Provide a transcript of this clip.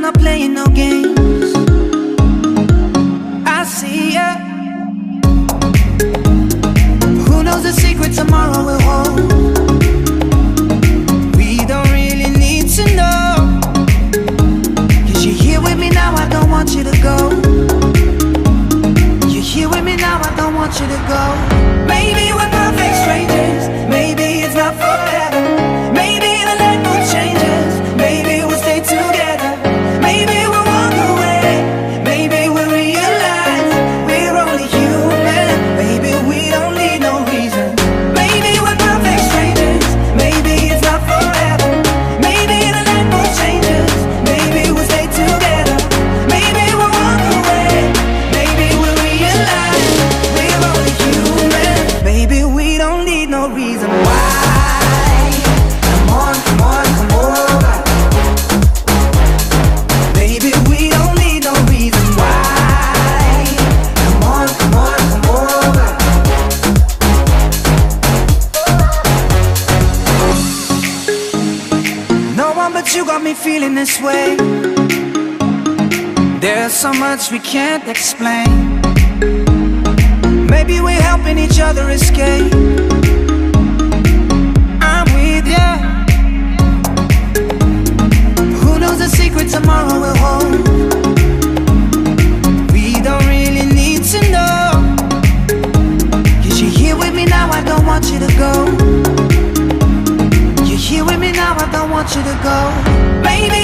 not playing no games. I see ya. Who knows the secret tomorrow will hold? We don't really need to know. 'Cause you're here with me now, I don't want you to go. You're here with me now, I don't want you to go. Maybe we're perfect strangers, maybe it's not forever. Maybe the night mood changes, maybe we'll stay together. Maybe we'll walk away, maybe we'll realize we're only human. Maybe we don't need no reason. Maybe we're perfect strangers, maybe it's not forever. Maybe the night mood changes, maybe we'll stay together. Maybe we'll walk away, maybe we'll realize we're only human. Maybe we don't need no reason why. Come on, come on, come over. Baby, we don't need no reason why. Come on, come on, come over. No one but you got me feeling this way. There's so much we can't explain. Maybe we're helping each other escape. I'm with ya. Who knows the secret tomorrow will hold? We don't really need to know. 'Cause you're here with me now, I don't want you to go. You're here with me now, I don't want you to go. Baby,